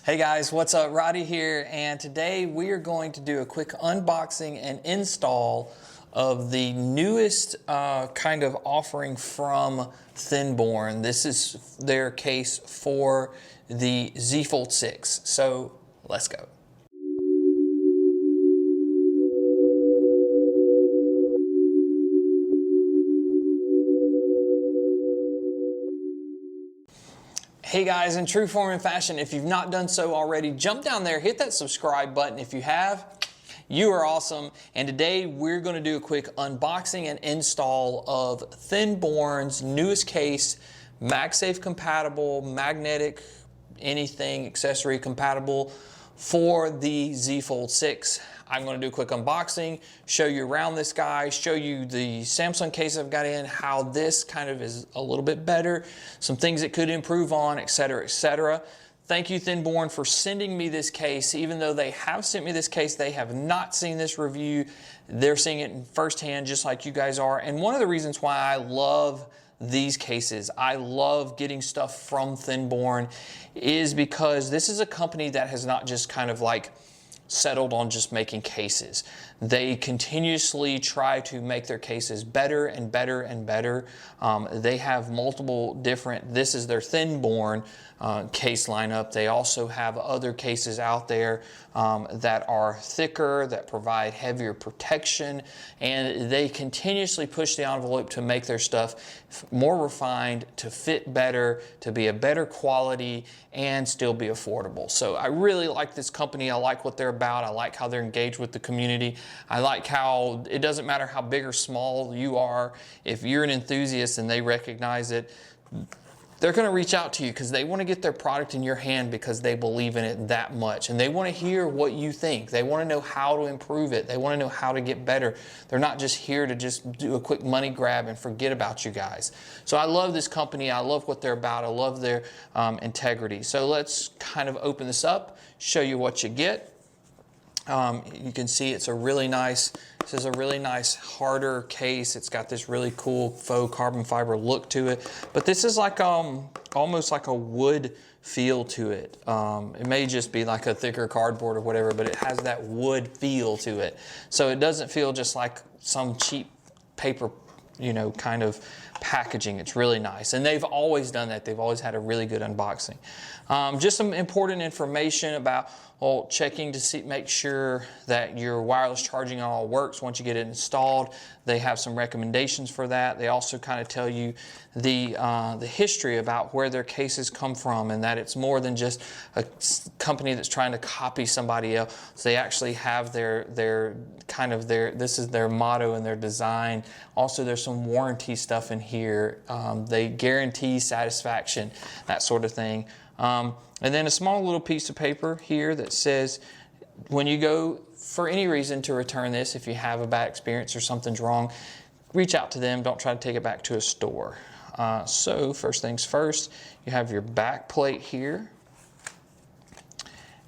Hey guys, what's up? Roddy here, and today we are going to do a quick unboxing and install of the newest kind of offering from THINBORNE. This is their case for the Z Fold 6. So let's go. Hey guys, in true form and fashion, if you've not done so already, jump down there, hit that subscribe button. If you have, you are awesome. And today we're going to do a quick unboxing and install of THINBORNE's newest case, MagSafe compatible, magnetic, anything accessory compatible for the Z Fold 6. I'm going to do a quick unboxing, show you around this guy, show you the Samsung case I've got in, how this kind of is a little bit better, some things it could improve on, etc., etc. Thank you, THINBORNE, for sending me this case. Even though they have sent me this case, they have not seen this review. They're seeing it firsthand, just like you guys are. And one of the reasons why I love these cases, I love getting stuff from THINBORNE, is because this is a company that has not just kind of like settled on just making cases. They continuously try to make their cases better and better and better. They have multiple different, this is their THINBORNE case lineup. They also have other cases out there that are thicker, that provide heavier protection, and they continuously push the envelope to make their stuff more refined, to fit better, to be a better quality, and still be affordable. So I really like this company. I like what they're about. I like how they're engaged with the community. I like how it doesn't matter how big or small you are. If you're an enthusiast and they recognize it, they're going to reach out to you because they want to get their product in your hand because they believe in it that much. And they want to hear what you think. They want to know how to improve it. They want to know how to get better. They're not just here to just do a quick money grab and forget about you guys. So I love this company. I love what they're about. I love their integrity. So let's kind of open this up, show you what you get. You can see it's a really nice, this is a really nice harder case. It's got this really cool faux carbon fiber look to it, but this is like almost like a wood feel to it. It may just be like a thicker cardboard or whatever, but it has that wood feel to it. So it doesn't feel just like some cheap paper, you know, kind of packaging. It's really nice, and they've always done that. They've always had a really good unboxing. Just some important information about checking to make sure that your wireless charging all works once you get it installed. They have some recommendations for that. They also kind of tell you the history about where their cases come from, and that it's more than just a company that's trying to copy somebody else. They actually have their kind of this is their motto and their design. Also, there's some warranty stuff in here. They guarantee satisfaction, that sort of thing. And then a small little piece of paper here that says when you go for any reason to return this, if you have a bad experience or something's wrong, reach out to them. Don't try to take it back to a store. So first things first, you have your back plate here,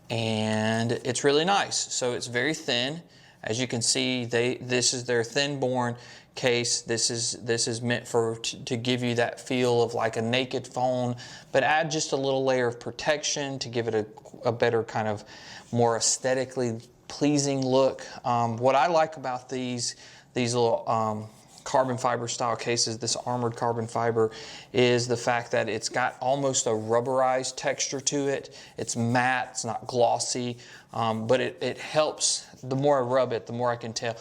and it's really nice. So it's very thin. As you can see, this is their THINBORNE case. This is meant to give you that feel of like a naked phone, but add just a little layer of protection to give it a better kind of more aesthetically pleasing look. What I like about these little carbon fiber style cases, this armored carbon fiber, is the fact that it's got almost a rubberized texture to it. It's matte, it's not glossy, but it helps. The more I rub it, the more I can tell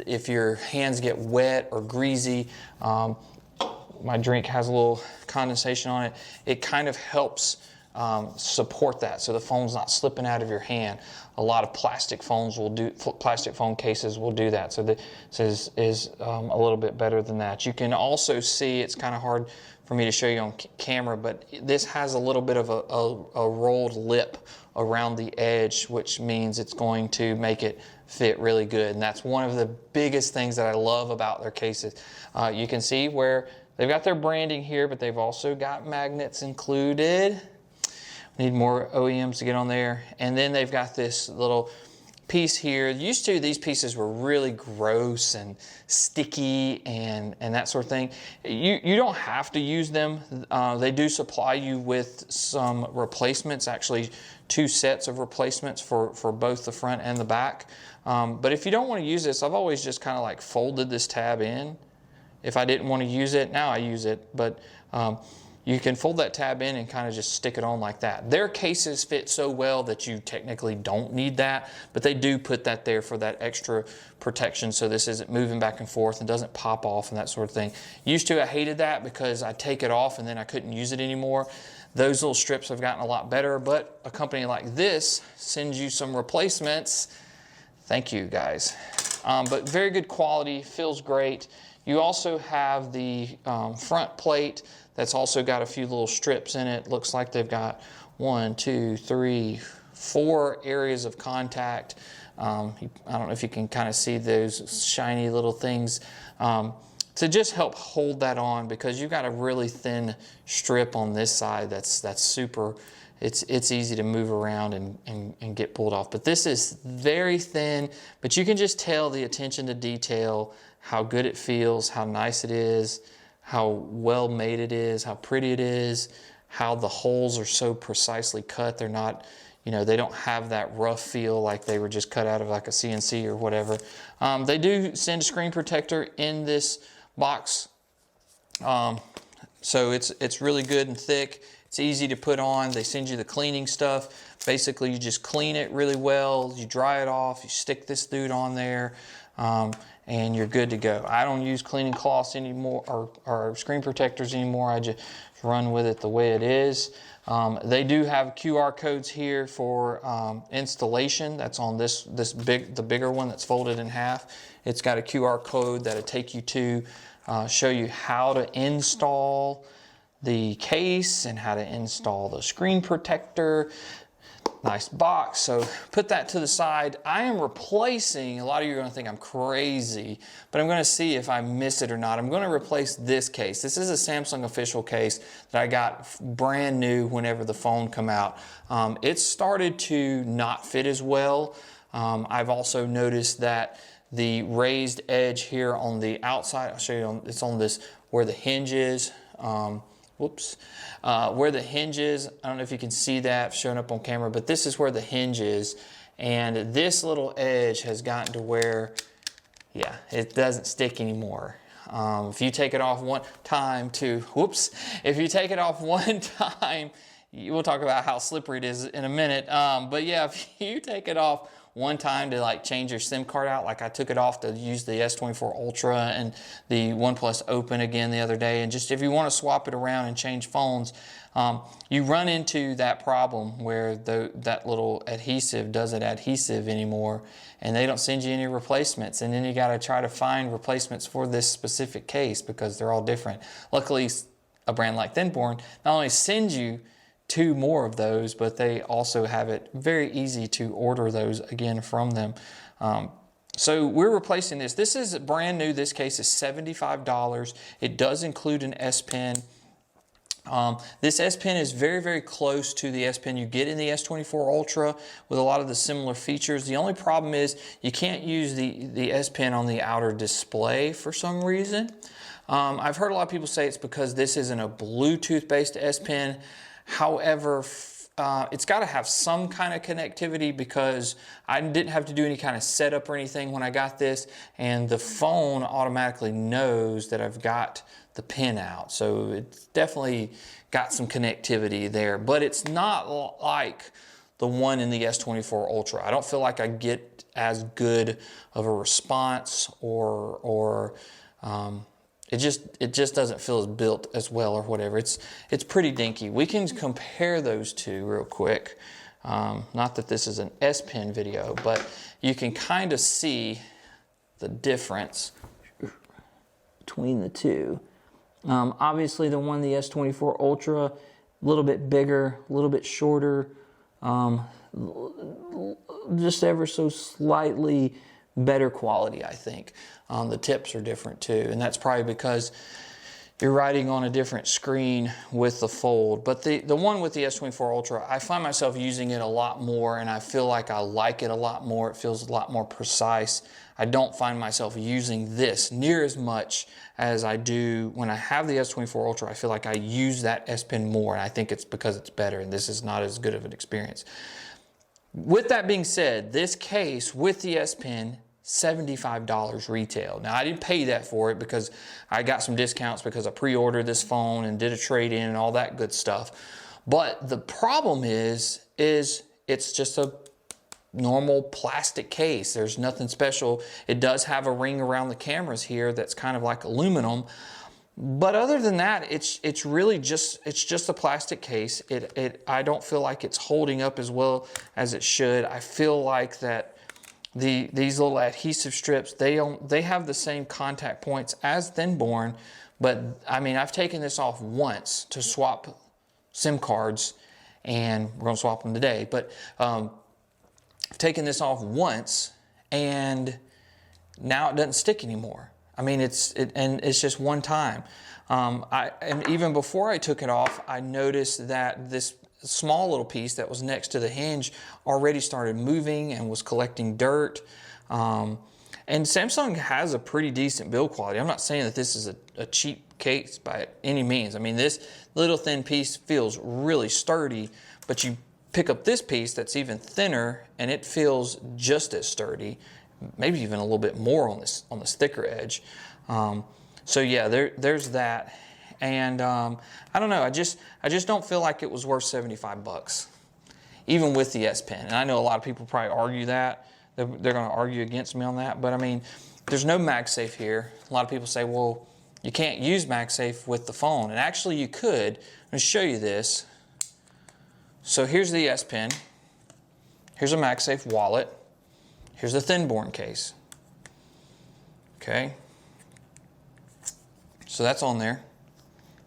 if your hands get wet or greasy. My drink has a little condensation on it. It kind of helps support that, so the phone's not slipping out of your hand. A lot of plastic phone cases will do that. So this is a little bit better than that. You can also see, it's kind of hard for me to show you on camera, but this has a little bit of a rolled lip around the edge, which means it's going to make it fit really good. And that's one of the biggest things that I love about their cases. You can see where they've got their branding here, but they've also got magnets included. Need more OEMs to get on there. And then they've got this little piece here. Used to, these pieces were really gross and sticky and that sort of thing. You don't have to use them. They do supply you with some replacements, actually 2 sets of replacements for both the front and the back. But if you don't want to use this, I've always just kind of like folded this tab in. If I didn't want to use it, now I use it, but you can fold that tab in and kind of just stick it on like that. Their cases fit so well that you technically don't need that, but they do put that there for that extra protection so this isn't moving back and forth and doesn't pop off and that sort of thing. Used to, I hated that because I'd take it off and then I couldn't use it anymore. Those little strips have gotten a lot better, but a company like this sends you some replacements. Thank you, guys. But very good quality, feels great. You also have the front plate that's also got a few little strips in it. Looks like they've got 1, 2, 3, 4 areas of contact. I don't know if you can kind of see those shiny little things to just help hold that on, because you've got a really thin strip on this side that's super, it's easy to move around and get pulled off. But this is very thin, but you can just tell the attention to detail, how good it feels, how nice it is, how well made it is, how pretty it is, how the holes are so precisely cut. They're not, you know, they don't have that rough feel like they were just cut out of like a CNC or whatever. They do send a screen protector in this box. So it's really good and thick. It's easy to put on. They send you the cleaning stuff. Basically, you just clean it really well. You dry it off. You stick this dude on there. And you're good to go. I don't use cleaning cloths anymore or screen protectors anymore. I just run with it the way it is. They do have QR codes here for installation. That's on the bigger one that's folded in half. It's got a QR code that'll take you to show you how to install the case and how to install the screen protector. Nice box, so put that to the side. I am replacing, a lot of you are going to think I'm crazy, but I'm going to see if I miss it or not. I'm going to replace this case. This is a Samsung official case that I got brand new whenever the phone came out. It started to not fit as well. I've also noticed that the raised edge here on the outside, I'll show you, it's on this, where the hinge is. Where the hinge is, I don't know if you can see that showing up on camera, but this is where the hinge is, and this little edge has gotten to where, yeah, it doesn't stick anymore. If you take it off one time if you take it off one time, we'll talk about how slippery it is in a minute, but yeah, if you take it off one time to like change your SIM card out, like I took it off to use the S24 Ultra and the OnePlus Open again the other day, and just if you want to swap it around and change phones, you run into that problem where that little adhesive doesn't adhesive anymore, and they don't send you any replacements, and then you got to try to find replacements for this specific case because they're all different. Luckily, a brand like THINBORNE not only sends you 2 more of those, but they also have it very easy to order those again from them. So we're replacing this. This is brand new. This case is $75. It does include an S Pen. This S Pen is very, very close to the S Pen you get in the S24 Ultra with a lot of the similar features. The only problem is you can't use the S Pen on the outer display for some reason. I've heard a lot of people say it's because this isn't a Bluetooth-based S Pen. However, it's got to have some kind of connectivity because I didn't have to do any kind of setup or anything when I got this, and the phone automatically knows that I've got the pin out. So it's definitely got some connectivity there, but it's not like the one in the S24 Ultra. I don't feel like I get as good of a response or it just doesn't feel as built as well or whatever. It's pretty dinky. We can compare those two real quick. Not that this is an S Pen video, but you can kind of see the difference between the two. Obviously the one, the S24 Ultra, a little bit bigger, a little bit shorter, just ever so slightly better quality, I think. The tips are different too, and that's probably because you're writing on a different screen with the Fold. But the one with the S24 Ultra, I find myself using it a lot more, and I feel like I like it a lot more. It feels a lot more precise. I don't find myself using this near as much as I do when I have the S24 Ultra. I feel like I use that S Pen more, and I think it's because it's better, and this is not as good of an experience. With that being said, this case with the S Pen, $75 retail. Now, I didn't pay that for it because I got some discounts because I pre-ordered this phone and did a trade-in and all that good stuff. But the problem is it's just a normal plastic case. There's nothing special. It does have a ring around the cameras here that's kind of like aluminum. But other than that, it's really just a plastic case. I don't feel like it's holding up as well as it should. I feel like that these little adhesive strips, they have the same contact points as THINBORNE, but I mean, I've taken this off once to swap SIM cards, and we're gonna swap them today, but I've taken this off once and now it doesn't stick anymore. I mean, it's just one time. And even before I took it off, I noticed that this small little piece that was next to the hinge already started moving and was collecting dirt. And Samsung has a pretty decent build quality. I'm not saying that this is a cheap case by any means. I mean, this little thin piece feels really sturdy, but you pick up this piece that's even thinner and it feels just as sturdy, maybe even a little bit more on this thicker edge. So yeah, there's that. And I don't know, I just don't feel like it was worth 75 bucks, even with the S Pen. And I know a lot of people probably argue that. They're going to argue against me on that. But I mean, there's no MagSafe here. A lot of people say, well, you can't use MagSafe with the phone. And actually you could. I'm going to show you this. So here's the S Pen. Here's a MagSafe wallet. Here's the THINBORNE case. Okay. So that's on there.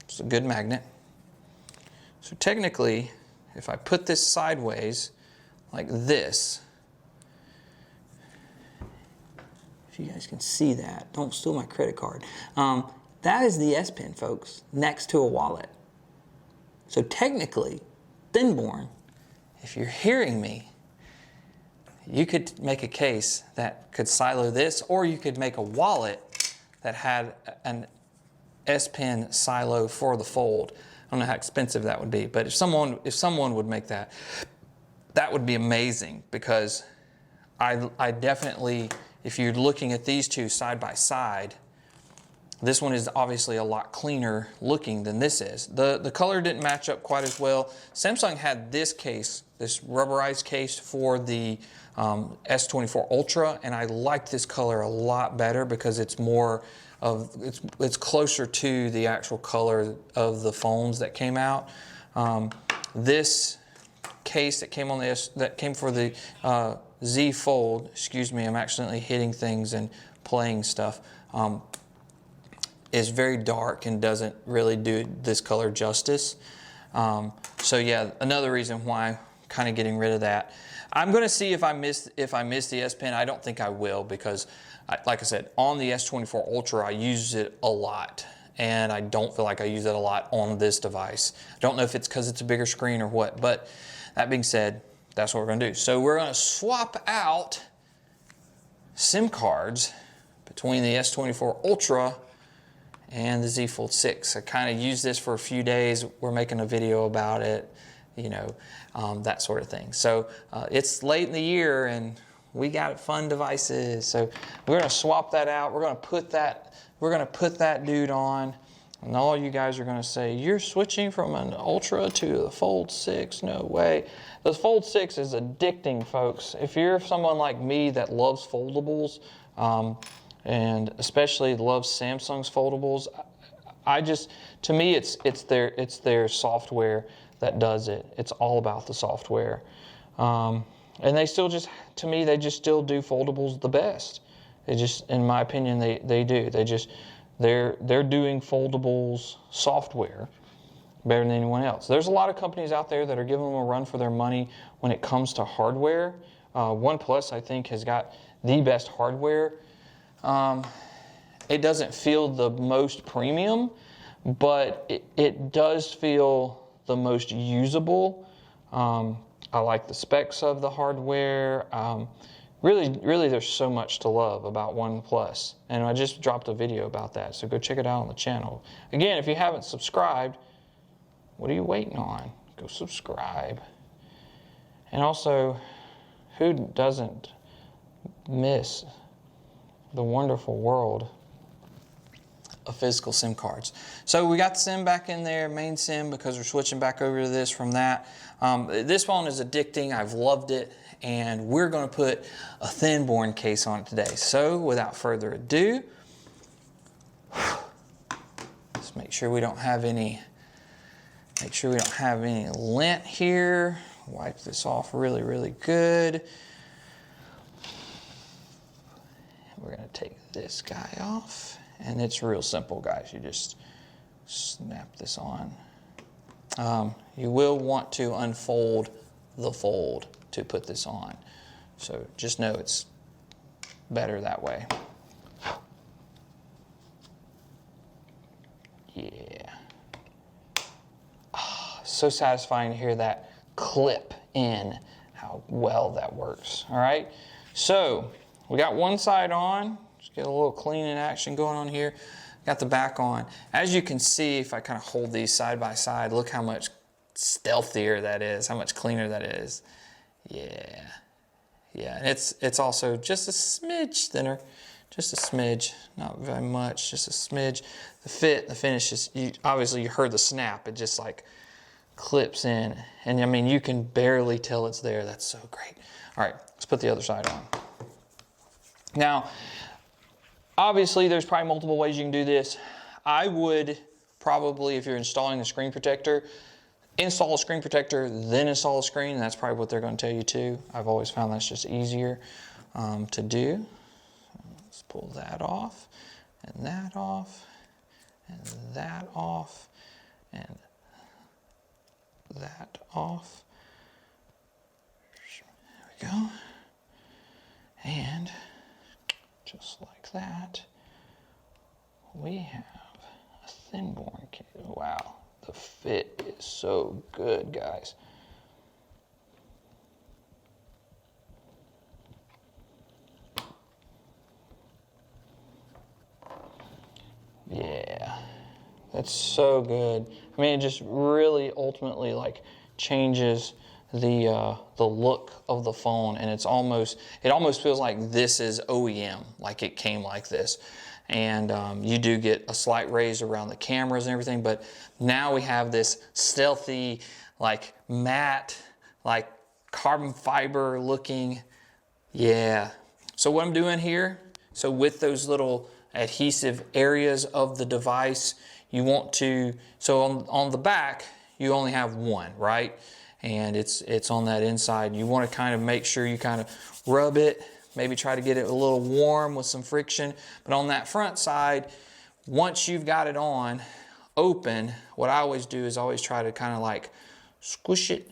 It's a good magnet. So technically, if I put this sideways like this, if you guys can see that, don't steal my credit card. That is the S Pen, folks, next to a wallet. So technically, THINBORNE, if you're hearing me, you could make a case that could silo this, or you could make a wallet that had an S Pen silo for the Fold. I don't know how expensive that would be, but if someone would make that, that would be amazing, because I definitely, if you're looking at these two side by side, this one is obviously a lot cleaner looking than this is. The color didn't match up quite as well. Samsung had this case, this rubberized case for the S24 Ultra, and I liked this color a lot better because it's more of, it's closer to the actual color of the phones that came out. This case that came on that came for the Z Fold, excuse me, I'm accidentally hitting things and playing stuff, is very dark and doesn't really do this color justice. So yeah, another reason why I'm kind of getting rid of that. I'm going to see if I miss the S Pen. I don't think I will, because like I said, on the S24 Ultra, I use it a lot, and I don't feel like I use it a lot on this device. I don't know if it's because it's a bigger screen or what, but that being said, that's what we're going to do. So we're going to swap out SIM cards between the S24 Ultra and the Z Fold 6. I kind of used this for a few days. We're making a video about it, you know, that sort of thing. So it's late in the year and we got fun devices. So we're going to swap that out. We're going to put that dude on, and all you guys are going to say, you're switching from an Ultra to the Fold 6. No way. The Fold 6 is addicting, folks. If you're someone like me that loves foldables, and especially loves Samsung's foldables, to me, it's their software that does it. It's all about the software. And they still just, to me, they just still do foldables the best. They just, in my opinion, they do. They're doing foldables software better than anyone else. There's a lot of companies out there that are giving them a run for their money when it comes to hardware. OnePlus, I think, has got the best hardware. It doesn't feel the most premium, but it does feel the most usable. I like the specs of the hardware. Really, there's so much to love about OnePlus, and I just dropped a video about that, so go check it out on the channel. Again, if you haven't subscribed, what are you waiting on? Go subscribe. And also, who doesn't miss the wonderful world of physical SIM cards? So we got the SIM back in there, main SIM, because we're switching back over to this from that. This phone is addicting. I've loved it. And we're going to put a THINBORNE case on it today. So without further ado, let's make sure we don't have any lint here. Wipe this off really, really good. We're going to take this guy off. And it's real simple, guys. You just snap this on. You will want to unfold the fold to put this on. So just know it's better that way. Yeah. Oh, so satisfying to hear that clip in, how well that works. All right, so we got one side on. Just get a little cleaning action going on here. Got the back on. As you can see, if I kind of hold these side by side, look how much stealthier that is, how much cleaner that is. Yeah, and it's also just a smidge thinner, just a smidge, not very much, just a smidge. The fit, the finish is, obviously you heard the snap, it just like clips in, and I mean you can barely tell it's there. That's so great. All right, let's put the other side on. Now, obviously there's probably multiple ways you can do this. I would probably, if you're installing the screen protector, install a screen protector, then install a screen. That's probably what they're going to tell you too. I've always found that's just easier to do. Let's pull that off, and that off, and that off, and that off. There we go. And just like that, we have a THINBORNE case. Wow. The fit is so good, guys. Yeah, that's so good. I mean, it just really ultimately like changes the look of the phone, and it almost feels like this is OEM, like it came like this. And you do get a slight raise around the cameras and everything, but now we have this stealthy, like matte, like carbon fiber looking, yeah. So what I'm doing here, so with those little adhesive areas of the device, you want to, so on the back, you only have one, right? And it's on that inside. You want to kind of make sure you kind of rub it, maybe try to get it a little warm with some friction. But on that front side, once you've got it on, open, what I always do is always try to kind of like squish it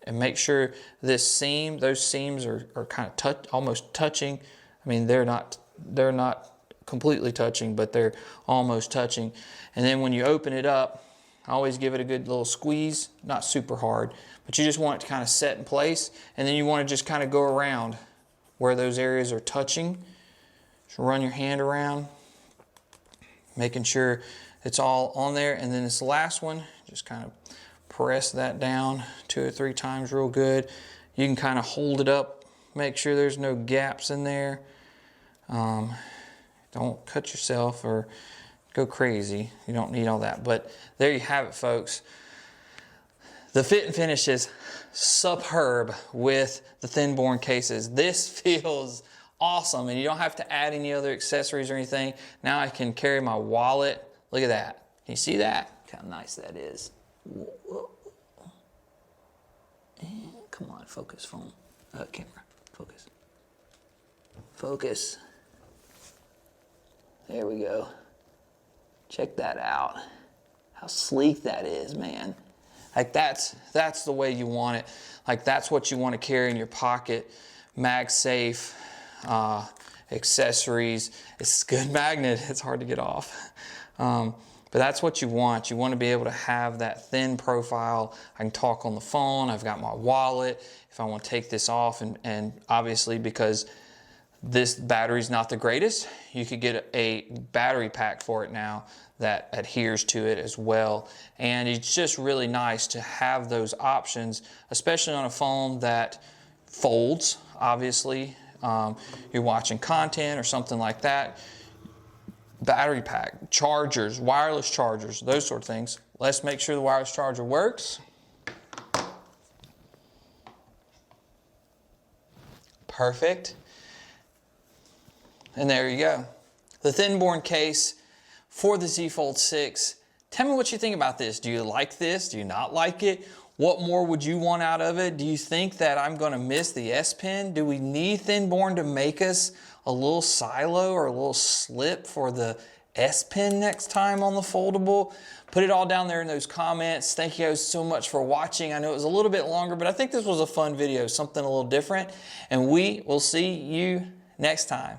and make sure this seam, those seams are kind of almost touching. I mean, they're not completely touching, but they're almost touching. And then when you open it up, I always give it a good little squeeze, not super hard, but you just want it to kind of set in place. And then you want to just kind of go around where those areas are touching. Just run your hand around, making sure it's all on there. And then this last one, just kind of press that down 2 or 3 times real good. You can kind of hold it up, make sure there's no gaps in there. Don't cut yourself or go crazy. You don't need all that. But there you have it, folks. The fit and finish is superb with the THINBORNE cases. This feels awesome, and you don't have to add any other accessories or anything. Now I can carry my wallet. Look at that. Can you see that? Look how nice that is. Whoa. And come on, focus, phone. Camera, focus. Focus. There we go. Check that out. How sleek that is, man. Like that's the way you want it. Like that's what you want to carry in your pocket. MagSafe, accessories. It's a good magnet. It's hard to get off. But But that's what you want. You want to be able to have that thin profile. I can talk on the phone. I've got my wallet. If I want to take this off, and obviously because this battery's not the greatest, you could get a battery pack for it now that adheres to it as well. And it's just really nice to have those options, especially on a phone that folds, obviously. You're watching content or something like that. Battery pack, chargers, wireless chargers, those sort of things. Let's make sure the wireless charger works. Perfect. And there you go. The THINBORNE case for the Z Fold 6. Tell me what you think about this. Do you like this? Do you not like it? What more would you want out of it? Do you think that I'm going to miss the S Pen? Do we need THINBORNE to make us a little silo or a little slip for the S Pen next time on the foldable? Put it all down there in those comments. Thank you guys so much for watching. I know it was a little bit longer, but I think this was a fun video, something a little different. And we will see you next time.